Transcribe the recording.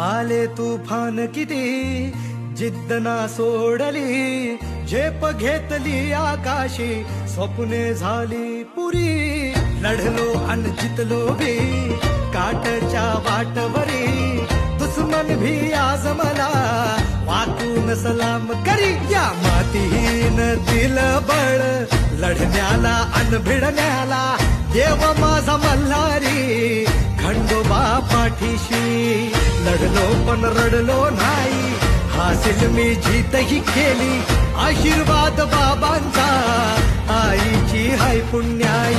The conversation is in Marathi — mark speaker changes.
Speaker 1: आले तुफान किती जिद्द ना सोडली, झेप घेतली आकाशी, स्वप्ने झाली पुरी. लढलो अन जितलो भी काटच्या वाटवरी, दुश्मन भी आज मला वाकून सलाम करी. या मातीहीन दिलं बळ लढण्याला अन भिडण्याला, देव माझा मल्हारी खंडोबा पाठीशी. लढलो पण रडलो नाही, हासिल मी जीतही केली, आशीर्वाद बाबांचा आईची हाय पुण्याई.